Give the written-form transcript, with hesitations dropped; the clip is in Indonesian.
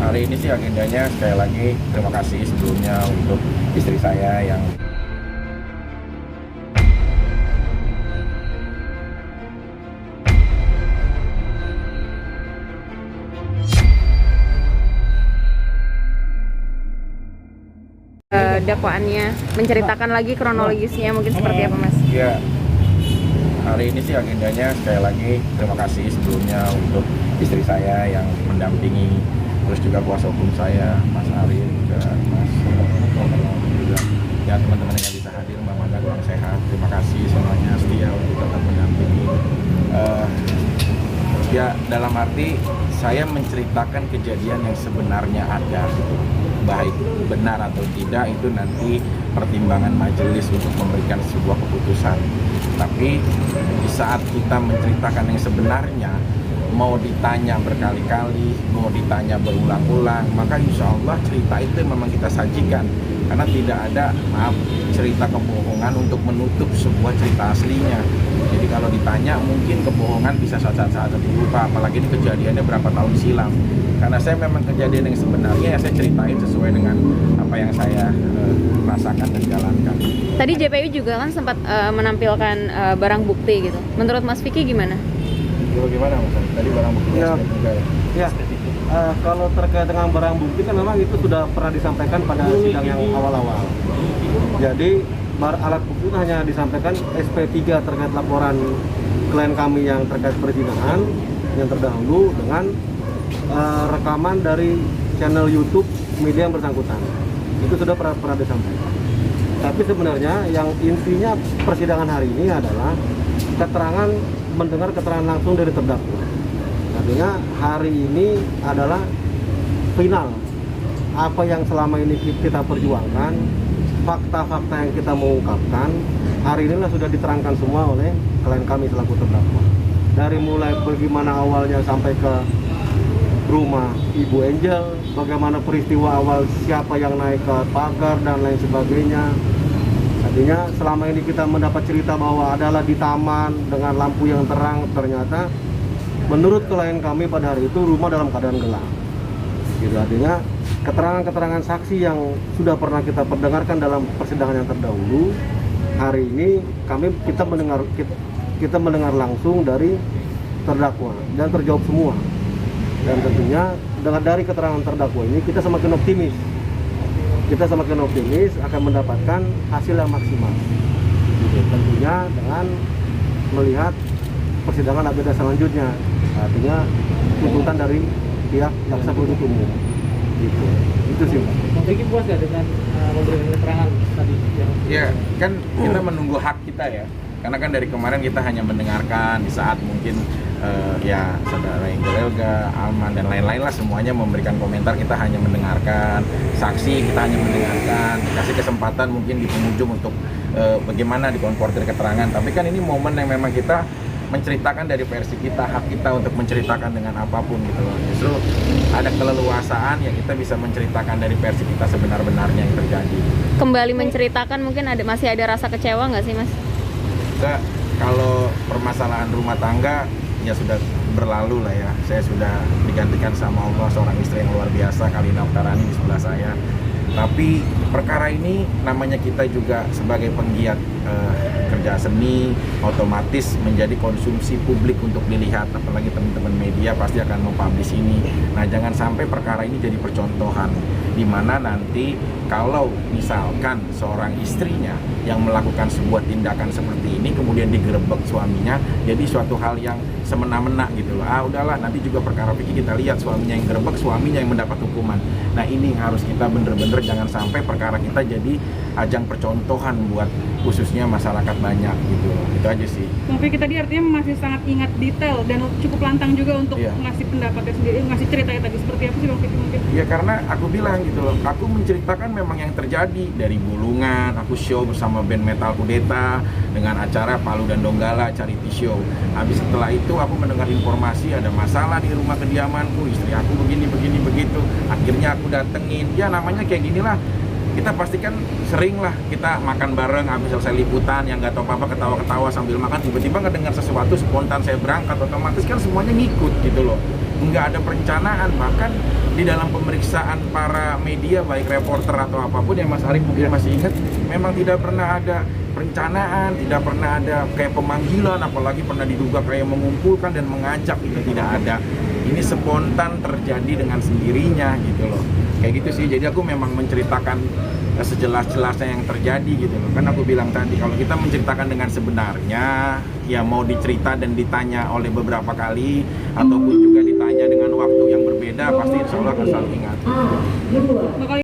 Hari ini sih agendanya sekali lagi terima kasih sebelumnya untuk istri saya yang dakwaannya, menceritakan lagi kronologisnya mungkin seperti apa Mas? ya hari ini sih agendanya sekali lagi terima kasih sebelumnya untuk istri saya yang mendampingi, terus juga kuasa hukum saya Mas Arif juga Mas juga ya teman-teman yang bisa hadir, Mbak Manda kurang sehat, terima kasih semuanya setia untuk tetap mendampingi. Ya dalam arti saya menceritakan kejadian yang sebenarnya ada gitu. Baik benar atau tidak itu nanti pertimbangan majelis untuk memberikan sebuah keputusan. Tapi di saat kita menceritakan yang sebenarnya, mau ditanya berkali-kali, mau ditanya berulang-ulang, maka insya Allah cerita itu memang kita sajikan. Karena tidak ada, cerita kebohongan untuk menutup sebuah cerita aslinya. Jadi kalau ditanya mungkin kebohongan bisa saat-saat lupa, apalagi ini kejadiannya berapa tahun silam. Karena saya memang kejadian yang sebenarnya ya saya ceritain sesuai dengan apa yang saya rasakan dan jalankan. Tadi JPU juga kan sempat menampilkan barang bukti gitu. Menurut Mas Vicky gimana? Gimana Mas? Tadi barang bukti Ya. juga ya? Ya, kalau terkait dengan barang bukti kan memang itu sudah pernah disampaikan pada sidang yang awal-awal. Jadi alat bukti itu hanya disampaikan SP3 terkait laporan klien kami yang terkait persidangan yang terdahulu dengan rekaman dari channel YouTube media yang bersangkutan. Itu sudah pernah disampaikan. Tapi sebenarnya yang intinya persidangan hari ini adalah mendengar keterangan langsung dari terdakwa. Artinya hari ini adalah final apa yang selama ini kita perjuangkan, fakta-fakta yang kita mau ungkapkan hari inilah sudah diterangkan semua oleh klien kami selaku terdakwa. Dari mulai bagaimana awalnya sampai ke rumah Ibu Angel, bagaimana peristiwa awal siapa yang naik ke pagar dan lain sebagainya. Artinya selama ini kita mendapat cerita bahwa adalah di taman dengan lampu yang terang, ternyata menurut klien kami pada hari itu rumah dalam keadaan gelap. Gitu, artinya keterangan-keterangan saksi yang sudah pernah kita perdengarkan dalam persidangan yang terdahulu, hari ini kita mendengar langsung dari terdakwa dan terjawab semua. Dan tentunya dari keterangan terdakwa ini kita semakin optimis. Kita semakin optimis akan mendapatkan hasil yang maksimal. Gitu, tentunya dengan melihat persidangan agenda selanjutnya, artinya tuntutan dari pihak jaksa penuntut umum. Gitu. Itu sih. Bang Vicky puas nggak dengan memberikan keterangan tadi? Ya, kan kita menunggu hak kita ya. Karena kan dari kemarin kita hanya mendengarkan di saat mungkin ya saudara Inggelelga, Alman dan lain-lain lah semuanya memberikan komentar, kita hanya mendengarkan, saksi kita hanya mendengarkan, kasih kesempatan mungkin di pengunjung untuk bagaimana dikonfrontir keterangan. Tapi kan ini momen yang memang kita menceritakan dari versi kita, hak kita untuk menceritakan dengan apapun gitu loh. Justru ada keleluasaan yang kita bisa menceritakan dari versi kita sebenar-benarnya yang terjadi. Kembali menceritakan mungkin masih ada rasa kecewa nggak sih Mas? Enggak, kalau permasalahan rumah tangga ya sudah berlalu lah ya. Saya sudah digantikan sama Allah seorang istri yang luar biasa, Kalina Oktarani di sebelah saya. Tapi perkara ini namanya kita juga sebagai penggiat kerja seni otomatis menjadi konsumsi publik untuk dilihat, apalagi teman-teman media pasti akan mempublish ini. Nah jangan sampai perkara ini jadi percontohan di mana nanti kalau misalkan seorang istrinya yang melakukan sebuah tindakan seperti ini kemudian digerebek suaminya jadi suatu hal yang semena-mena gitu loh. Udahlah nanti juga perkara Vicky kita lihat suaminya yang gerebek, suaminya yang mendapat hukuman. Nah ini yang harus kita bener-bener jangan sampai perkara kita jadi ajang percontohan buat khususnya masyarakat banyak gitu loh. Itu aja sih. Bang Vicky tadi artinya masih sangat ingat detail dan cukup lantang juga untuk ngasih pendapatnya sendiri, ngasih ceritanya tadi seperti apa sih Bang Vicky mungkin? Ya karena aku bilang gitu loh, aku menceritakan memang yang terjadi dari Bulungan, aku show bersama band metal Kudeta dengan acara Palu dan Donggala charity show. Habis setelah itu aku mendengar informasi ada masalah di rumah kediamanku, istri aku begini begitu. Akhirnya aku datengin, ya namanya kayak ginilah. Kita pastikan sering lah kita makan bareng habis selesai liputan yang nggak tahu apa-apa ketawa-ketawa sambil makan tiba-tiba ngedengar sesuatu spontan saya berangkat otomatis kan semuanya ngikut gitu loh. nggak ada perencanaan. Bahkan di dalam pemeriksaan para media, baik reporter atau apapun yang Mas Arief mungkin masih ingat, memang tidak pernah ada perencanaan, tidak pernah ada kayak pemanggilan, apalagi pernah diduga kayak mengumpulkan dan mengajak, itu tidak ada. Ini spontan terjadi dengan sendirinya gitu loh. Kayak gitu sih, jadi aku memang menceritakan sejelas-jelasnya yang terjadi gitu loh. Kan aku bilang tadi, kalau kita menceritakan dengan sebenarnya, ya mau dicerita dan ditanya oleh beberapa kali, ataupun juga ditanya dengan waktu yang berbeda, pasti insya Allah akan selalu ingat. Bakal